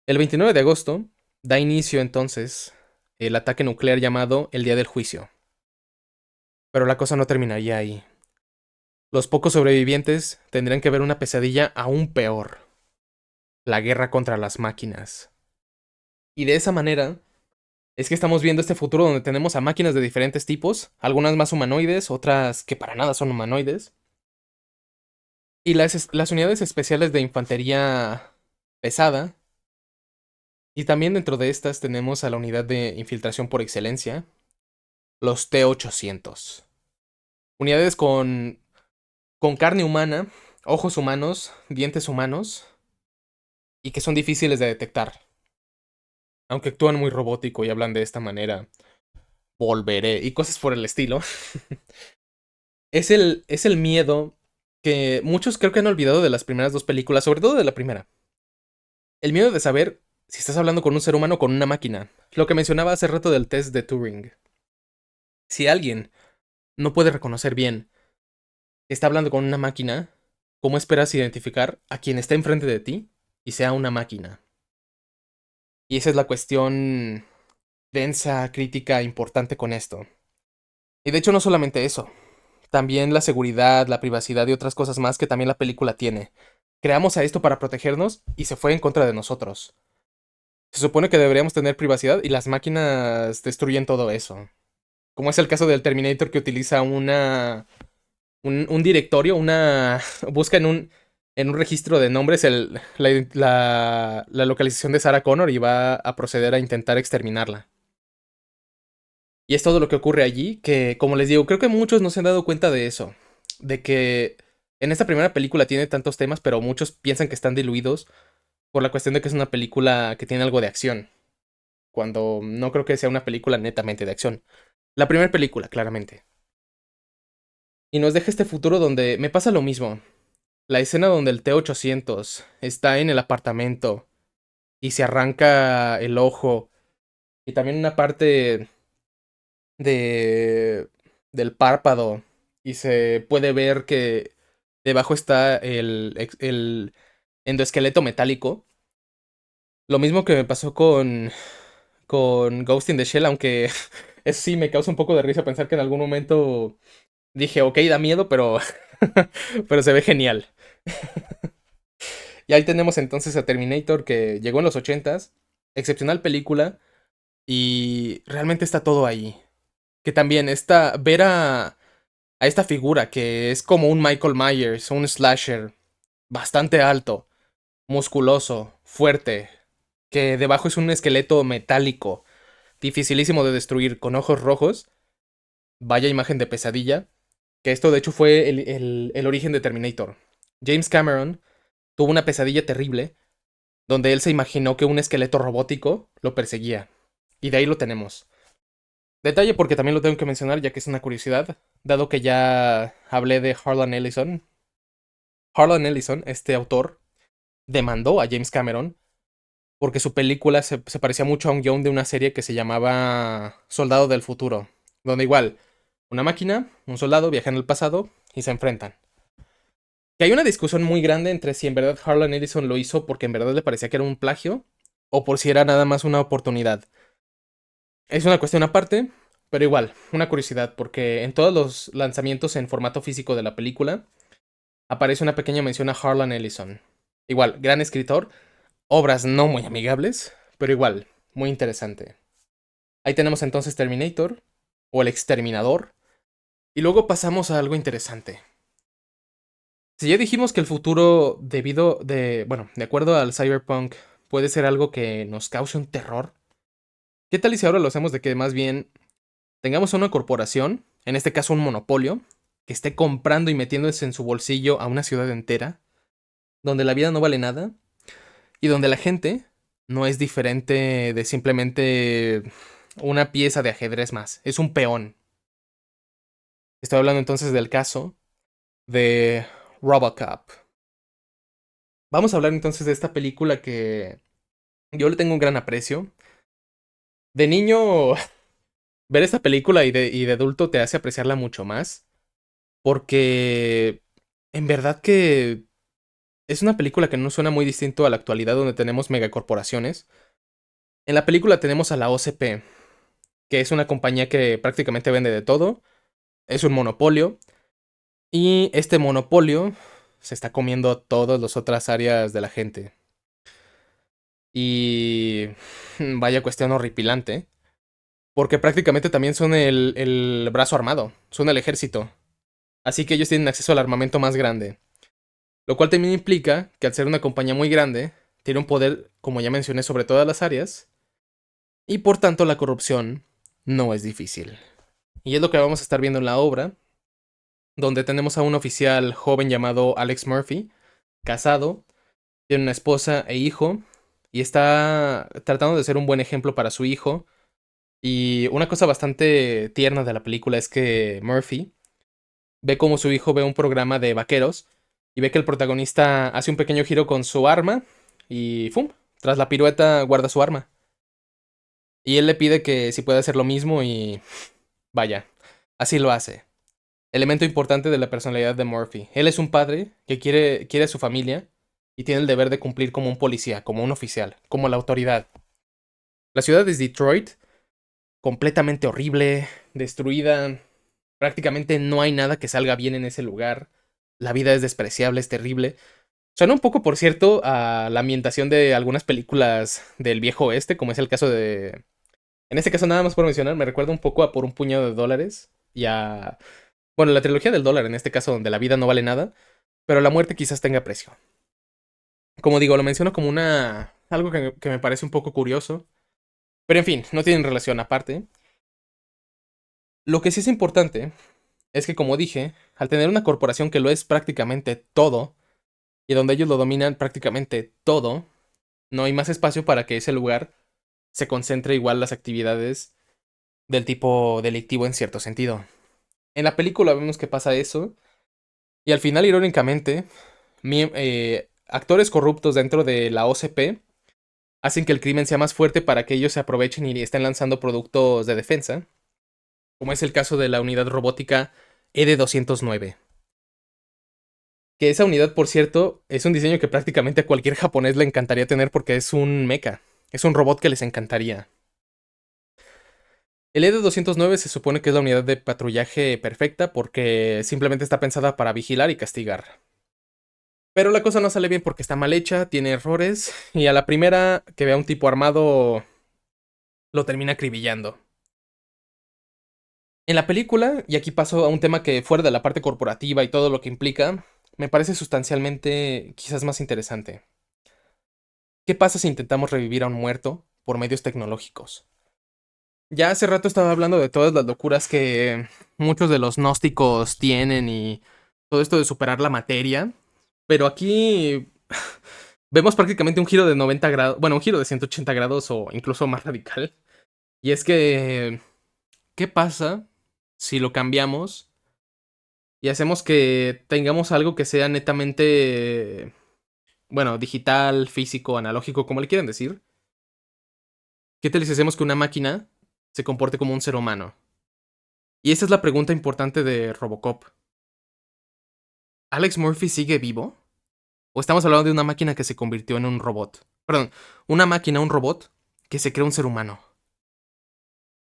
29 de agosto da inicio entonces el ataque nuclear llamado el Día del Juicio. Pero la cosa no terminaría ahí. Los pocos sobrevivientes tendrían que ver una pesadilla aún peor. La guerra contra las máquinas. Y de esa manera es que estamos viendo este futuro donde tenemos a máquinas de diferentes tipos, algunas más humanoides, otras que para nada son humanoides. Y las unidades especiales de infantería pesada. Y también dentro de estas tenemos a la unidad de infiltración por excelencia, los T-800. Unidades con carne humana, ojos humanos, dientes humanos, y que son difíciles de detectar. Aunque actúan muy robótico y hablan de esta manera, volveré, y cosas por el estilo. Es el miedo que muchos creo que han olvidado de las primeras dos películas, sobre todo de la primera. El miedo de saber si estás hablando con un ser humano o con una máquina. Lo que mencionaba hace rato del test de Turing. Si alguien no puede reconocer bien que está hablando con una máquina, ¿cómo esperas identificar a quien está enfrente de ti y sea una máquina? Y esa es la cuestión densa, crítica, importante con esto. Y de hecho no solamente eso, también la seguridad, la privacidad y otras cosas más que también la película tiene. Creamos a esto para protegernos y se fue en contra de nosotros. Se supone que deberíamos tener privacidad y las máquinas destruyen todo eso. Como es el caso del Terminator que utiliza un directorio, busca en un registro de nombres la localización de Sarah Connor y va a proceder a intentar exterminarla. Y es todo lo que ocurre allí, que como les digo, creo que muchos no se han dado cuenta de eso. De que en esta primera película tiene tantos temas, pero muchos piensan que están diluidos por la cuestión de que es una película que tiene algo de acción. Cuando no creo que sea una película netamente de acción. La primera película, claramente. Y nos deja este futuro donde me pasa lo mismo. La escena donde el T-800 está en el apartamento y se arranca el ojo. Y también una parte de del párpado. Y se puede ver que debajo está el endoesqueleto metálico. Lo mismo que me pasó con Ghost in the Shell, aunque eso sí me causa un poco de risa pensar que en algún momento dije, ok, da miedo, pero, pero se ve genial. Y ahí tenemos entonces a Terminator que llegó en los 80s, excepcional película, y realmente está todo ahí. Que también ver a esta figura que es como un Michael Myers, un slasher, bastante alto, musculoso, fuerte, que debajo es un esqueleto metálico, dificilísimo de destruir, con ojos rojos, vaya imagen de pesadilla, que esto de hecho fue el origen de Terminator. James Cameron tuvo una pesadilla terrible donde él se imaginó que un esqueleto robótico lo perseguía. Y de ahí lo tenemos. Detalle porque también lo tengo que mencionar ya que es una curiosidad, dado que ya hablé de Harlan Ellison. Harlan Ellison, este autor, demandó a James Cameron porque su película se parecía mucho a un guión de una serie que se llamaba Soldado del Futuro, donde igual, una máquina, un soldado viajan al pasado y se enfrentan. Que hay una discusión muy grande entre si en verdad Harlan Ellison lo hizo porque en verdad le parecía que era un plagio o por si era nada más una oportunidad. Es una cuestión aparte, pero igual, una curiosidad, porque en todos los lanzamientos en formato físico de la película aparece una pequeña mención a Harlan Ellison. Igual, gran escritor, obras no muy amigables, pero igual, muy interesante. Ahí tenemos entonces Terminator, o el Exterminador, y luego pasamos a algo interesante. Si ya dijimos que el futuro, de acuerdo al cyberpunk, puede ser algo que nos cause un terror, ¿qué tal y si ahora lo hacemos de que más bien tengamos una corporación, en este caso un monopolio, que esté comprando y metiéndose en su bolsillo a una ciudad entera, donde la vida no vale nada, y donde la gente no es diferente de simplemente una pieza de ajedrez más, es un peón. Estoy hablando entonces del caso de RoboCop. Vamos a hablar entonces de esta película que yo le tengo un gran aprecio. De niño, ver esta película y de adulto te hace apreciarla mucho más, porque en verdad que es una película que no suena muy distinto a la actualidad donde tenemos megacorporaciones. En la película tenemos a la OCP, que es una compañía que prácticamente vende de todo, es un monopolio, y este monopolio se está comiendo todas las otras áreas de la gente. Y vaya cuestión horripilante, porque prácticamente también son el brazo armado, son el ejército. Así que ellos tienen acceso al armamento más grande. Lo cual también implica que al ser una compañía muy grande, tiene un poder, como ya mencioné, sobre todas las áreas, y por tanto la corrupción no es difícil. Y es lo que vamos a estar viendo en la obra, donde tenemos a un oficial joven llamado Alex Murphy, casado, tiene una esposa e hijo, y está tratando de ser un buen ejemplo para su hijo. Y una cosa bastante tierna de la película es que Murphy ve como su hijo ve un programa de vaqueros y ve que el protagonista hace un pequeño giro con su arma y ¡fum! Tras la pirueta guarda su arma. Y él le pide que si puede hacer lo mismo y vaya, así lo hace. Elemento importante de la personalidad de Murphy. Él es un padre que quiere a su familia y tiene el deber de cumplir como un policía, como un oficial, como la autoridad. La ciudad es Detroit, completamente horrible, destruida. Prácticamente no hay nada que salga bien en ese lugar. La vida es despreciable, es terrible. Suena un poco, por cierto, a la ambientación de algunas películas del viejo oeste, como es el caso de... En este caso, nada más por mencionar, me recuerda un poco a Por un puñado de dólares y a... Bueno, la trilogía del dólar, en este caso, donde la vida no vale nada, pero la muerte quizás tenga precio. Como digo, lo menciono como una... algo que me parece un poco curioso, pero en fin, no tienen relación aparte. Lo que sí es importante es que, como dije, al tener una corporación que lo es prácticamente todo, y donde ellos lo dominan prácticamente todo, no hay más espacio para que ese lugar se concentre igual las actividades del tipo delictivo en cierto sentido. En la película vemos que pasa eso, y al final, irónicamente, actores corruptos dentro de la OCP hacen que el crimen sea más fuerte para que ellos se aprovechen y estén lanzando productos de defensa, como es el caso de la unidad robótica ED-209. Que esa unidad, por cierto, es un diseño que prácticamente a cualquier japonés le encantaría tener porque es un mecha. Es un robot que les encantaría. El ED-209 se supone que es la unidad de patrullaje perfecta porque simplemente está pensada para vigilar y castigar. Pero la cosa no sale bien porque está mal hecha, tiene errores y a la primera que vea un tipo armado lo termina acribillando. En la película, y aquí paso a un tema que fuera de la parte corporativa y todo lo que implica, me parece sustancialmente quizás más interesante. ¿Qué pasa si intentamos revivir a un muerto por medios tecnológicos? Ya hace rato estaba hablando de todas las locuras que muchos de los gnósticos tienen y todo esto de superar la materia, pero aquí vemos prácticamente un giro de 90 grados, bueno, un giro de 180 grados o incluso más radical. Y es que, ¿qué pasa si lo cambiamos y hacemos que tengamos algo que sea netamente, bueno, digital, físico, analógico, como le quieran decir? ¿Qué tal si hacemos que una máquina se comporte como un ser humano? Y esa es la pregunta importante de Robocop. ¿Alex Murphy sigue vivo? ¿O estamos hablando de una máquina que se convirtió en un robot? Perdón, una máquina, un robot, que se crea un ser humano.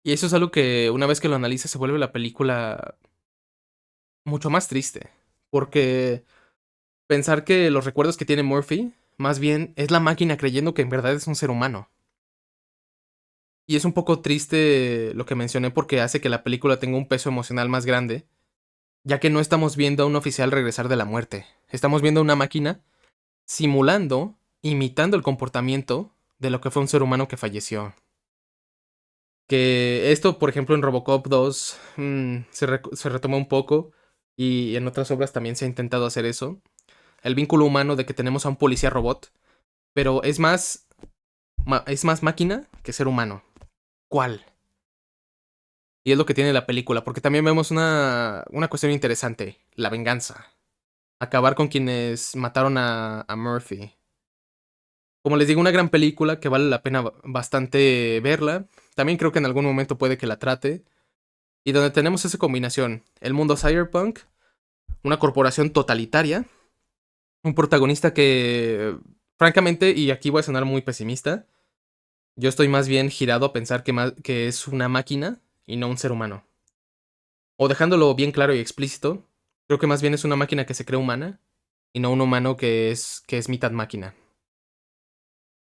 Y eso es algo que una vez que lo analizas se vuelve la película mucho más triste. Porque pensar que los recuerdos que tiene Murphy, más bien es la máquina creyendo que en verdad es un ser humano. Y es un poco triste lo que mencioné porque hace que la película tenga un peso emocional más grande, ya que no estamos viendo a un oficial regresar de la muerte. Estamos viendo a una máquina simulando, imitando el comportamiento de lo que fue un ser humano que falleció. Que esto, por ejemplo, en Robocop 2 se retoma un poco y en otras obras también se ha intentado hacer eso. El vínculo humano de que tenemos a un policía robot, pero es más máquina que ser humano. ¿Cuál? Y es lo que tiene la película, porque también vemos una cuestión interesante, la venganza. Acabar con quienes mataron a Murphy. Como les digo, una gran película que vale la pena bastante verla. También creo que en algún momento puede que la trate. Y donde tenemos esa combinación, el mundo cyberpunk, una corporación totalitaria, un protagonista que, francamente, y aquí voy a sonar muy pesimista, yo estoy más bien girado a pensar que es una máquina y no un ser humano. O dejándolo bien claro y explícito, creo que más bien es una máquina que se cree humana y no un humano que es mitad máquina.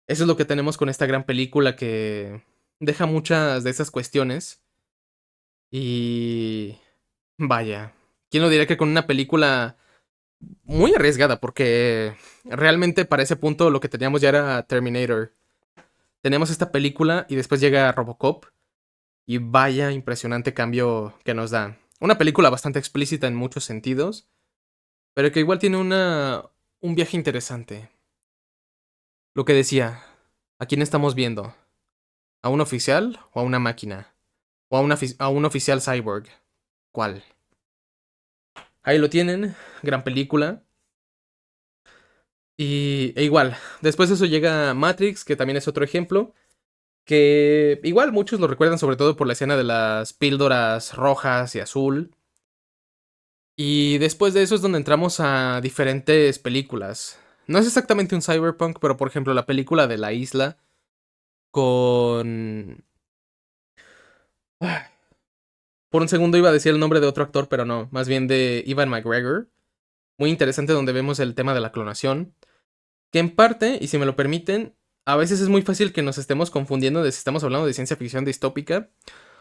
Eso es lo que tenemos con esta gran película que deja muchas de esas cuestiones y vaya, ¿quién lo diría que con una película muy arriesgada? Porque realmente para ese punto lo que teníamos ya era Terminator. Tenemos esta película y después llega Robocop y vaya impresionante cambio que nos da. Una película bastante explícita en muchos sentidos, pero que igual tiene un viaje interesante. Lo que decía, ¿a quién estamos viendo? ¿A un oficial o a una máquina? ¿O a un oficial cyborg? ¿Cuál? Ahí lo tienen, gran película. E igual, después de eso llega Matrix, que también es otro ejemplo, que igual muchos lo recuerdan sobre todo por la escena de las píldoras rojas y azul. Y después de eso es donde entramos a diferentes películas. No es exactamente un cyberpunk, pero por ejemplo la película de La Isla con... Ah, por un segundo iba a decir el nombre de otro actor, pero no, más bien de Ewan McGregor. Muy interesante donde vemos el tema de la clonación. Que en parte, y si me lo permiten, a veces es muy fácil que nos estemos confundiendo de si estamos hablando de ciencia ficción distópica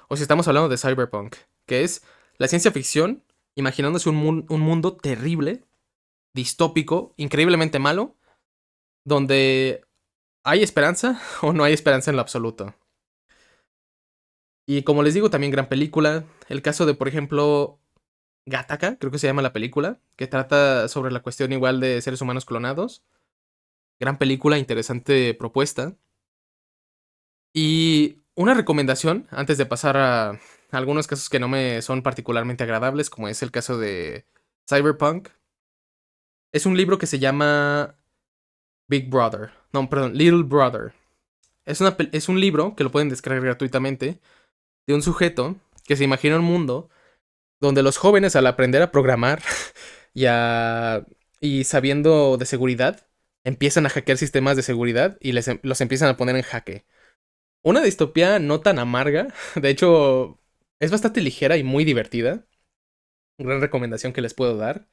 o si estamos hablando de cyberpunk, que es la ciencia ficción imaginándose un mundo terrible, distópico, increíblemente malo, donde hay esperanza o no hay esperanza en lo absoluto. Y como les digo, también gran película. El caso de, por ejemplo, Gattaca, creo que se llama la película, que trata sobre la cuestión igual de seres humanos clonados. Gran película, interesante propuesta. Y una recomendación, antes de pasar a algunos casos que no me son particularmente agradables, como es el caso de Cyberpunk, es un libro que se llama Big Brother. No, perdón, Little Brother. Es un libro que lo pueden descargar gratuitamente de un sujeto que se imagina un mundo donde los jóvenes al aprender a programar y, y sabiendo de seguridad, empiezan a hackear sistemas de seguridad y los empiezan a poner en jaque. Una distopía no tan amarga, de hecho es bastante ligera y muy divertida. Gran recomendación que les puedo dar.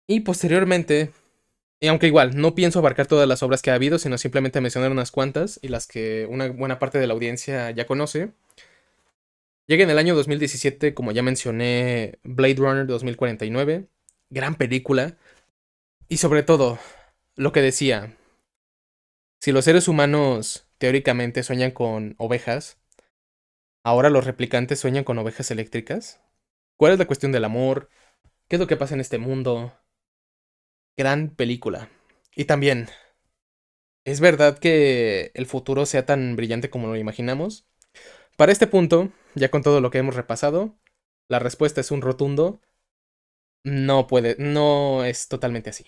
Y posteriormente, y aunque igual no pienso abarcar todas las obras que ha habido, sino simplemente mencionar unas cuantas y las que una buena parte de la audiencia ya conoce. Llega en el año 2017, como ya mencioné, Blade Runner 2049. Gran película. Y sobre todo, lo que decía, si los seres humanos teóricamente sueñan con ovejas, ahora los replicantes sueñan con ovejas eléctricas. ¿Cuál es la cuestión del amor? ¿Qué es lo que pasa en este mundo? Gran película. Y también, ¿es verdad que el futuro sea tan brillante como lo imaginamos? Para este punto, ya con todo lo que hemos repasado, la respuesta es un rotundo no puede, no es totalmente así.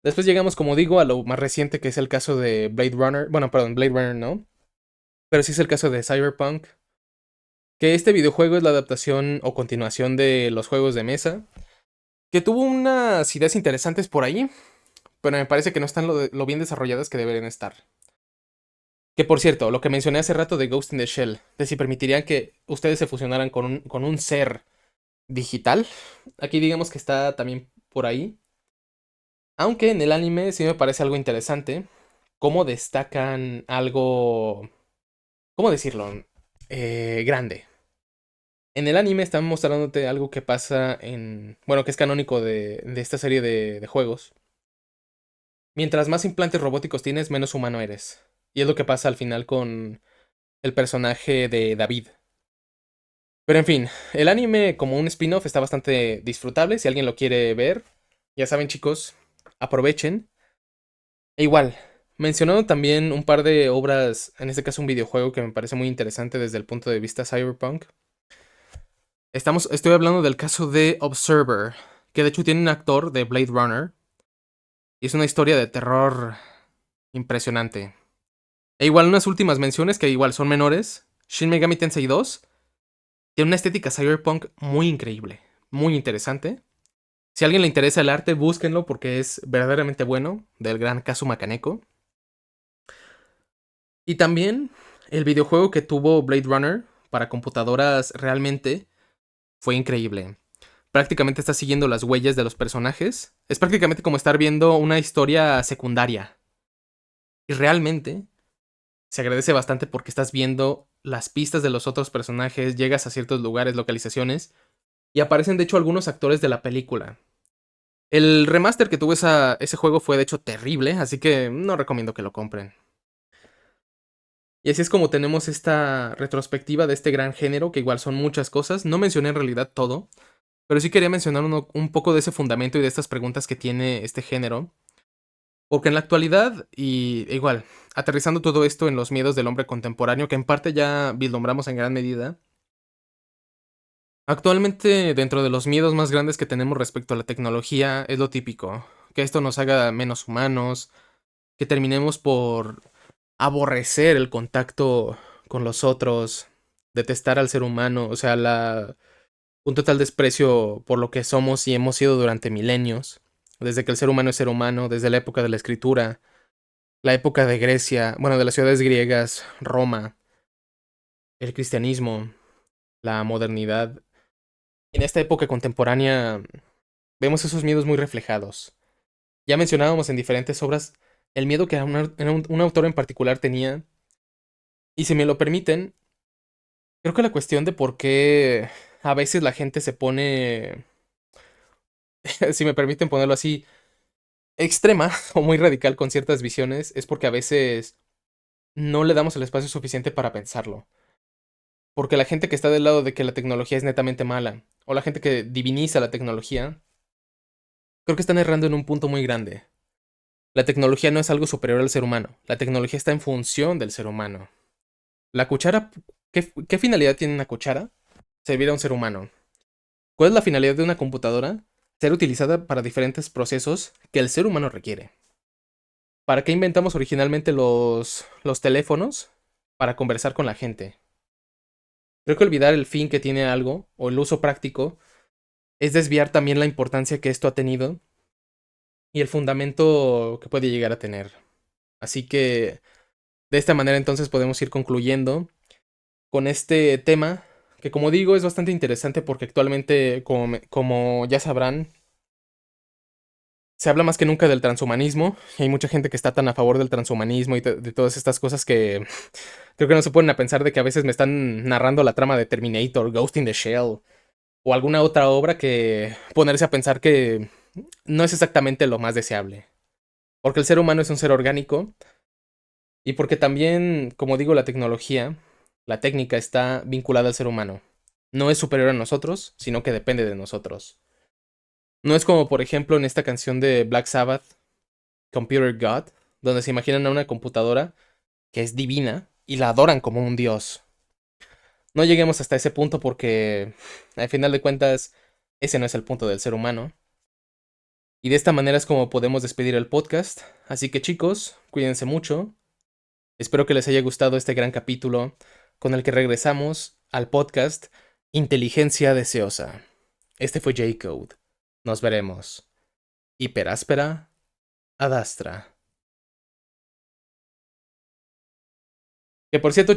Después llegamos, como digo, a lo más reciente que es el caso de Blade Runner. Bueno, perdón, Blade Runner no. Pero sí es el caso de Cyberpunk. Que este videojuego es la adaptación o continuación de los juegos de mesa. Que tuvo unas ideas interesantes por ahí. Pero me parece que no están lo bien desarrolladas que deberían estar. Que por cierto, lo que mencioné hace rato de Ghost in the Shell. De si permitirían que ustedes se fusionaran con un ser digital. Aquí digamos que está también por ahí. Aunque en el anime sí me parece algo interesante. Cómo destacan algo. ¿Cómo decirlo? Grande. En el anime están mostrándote algo que pasa en. Bueno, que es canónico de esta serie de juegos. Mientras más implantes robóticos tienes, menos humano eres. Y es lo que pasa al final con el personaje de David. Pero en fin, el anime como un spin-off está bastante disfrutable. Si alguien lo quiere ver, ya saben chicos, aprovechen. E igual, mencionando también un par de obras, en este caso un videojuego que me parece muy interesante desde el punto de vista cyberpunk. Estoy hablando del caso de Observer, que de hecho tiene un actor de Blade Runner, y es una historia de terror impresionante. E igual unas últimas menciones que igual son menores. Shin Megami Tensei 2 tiene una estética cyberpunk muy increíble, muy interesante. Si a alguien le interesa el arte, búsquenlo porque es verdaderamente bueno, del gran Kazuma Kaneko. Y también el videojuego que tuvo Blade Runner para computadoras realmente fue increíble. Prácticamente está siguiendo las huellas de los personajes. Es prácticamente como estar viendo una historia secundaria. Y realmente se agradece bastante porque estás viendo las pistas de los otros personajes, llegas a ciertos lugares, localizaciones, y aparecen de hecho algunos actores de la película. El remaster que tuvo ese juego fue de hecho terrible, así que no recomiendo que lo compren. Y así es como tenemos esta retrospectiva de este gran género, que igual son muchas cosas. No mencioné en realidad todo, pero sí quería mencionar un poco de ese fundamento y de estas preguntas que tiene este género. Porque en la actualidad, y igual, aterrizando todo esto en los miedos del hombre contemporáneo, que en parte ya vislumbramos en gran medida, actualmente dentro de los miedos más grandes que tenemos respecto a la tecnología es lo típico, que esto nos haga menos humanos, que terminemos por aborrecer el contacto con los otros, detestar al ser humano, o sea, un total desprecio por lo que somos y hemos sido durante milenios, desde que el ser humano es ser humano, desde la época de la escritura, la época de Grecia, bueno, de las ciudades griegas, Roma, el cristianismo, la modernidad. En esta época contemporánea vemos esos miedos muy reflejados. Ya mencionábamos en diferentes obras el miedo que un autor en particular tenía, y si me lo permiten, creo que la cuestión de por qué a veces la gente se pone, si me permiten ponerlo así, extrema o muy radical con ciertas visiones, es porque a veces no le damos el espacio suficiente para pensarlo. Porque la gente que está del lado de que la tecnología es netamente mala, o la gente que diviniza la tecnología, creo que están errando en un punto muy grande. La tecnología no es algo superior al ser humano, la tecnología está en función del ser humano. La cuchara, ¿qué finalidad tiene una cuchara? Servir a un ser humano. ¿Cuál es la finalidad de una computadora? Ser utilizada para diferentes procesos que el ser humano requiere. ¿Para qué inventamos originalmente los teléfonos? Para conversar con la gente. Creo que olvidar el fin que tiene algo, o el uso práctico, es desviar también la importancia que esto ha tenido y el fundamento que puede llegar a tener. Así que de esta manera entonces podemos ir concluyendo con este tema, que como digo es bastante interesante porque actualmente, como ya sabrán, se habla más que nunca del transhumanismo y hay mucha gente que está tan a favor del transhumanismo y de todas estas cosas que creo que no se ponen a pensar de que a veces me están narrando la trama de Terminator, Ghost in the Shell o alguna otra obra que ponerse a pensar que no es exactamente lo más deseable. Porque el ser humano es un ser orgánico y porque también, como digo, la tecnología, la técnica está vinculada al ser humano. No es superior a nosotros, sino que depende de nosotros. No es como, por ejemplo, en esta canción de Black Sabbath, Computer God, donde se imaginan a una computadora que es divina y la adoran como un dios. No lleguemos hasta ese punto porque, al final de cuentas, ese no es el punto del ser humano. Y de esta manera es como podemos despedir el podcast. Así que chicos, cuídense mucho. Espero que les haya gustado este gran capítulo con el que regresamos al podcast Inteligencia Deseosa. Este fue J-Code. Nos veremos. Hiperáspera, Adastra. Que por cierto,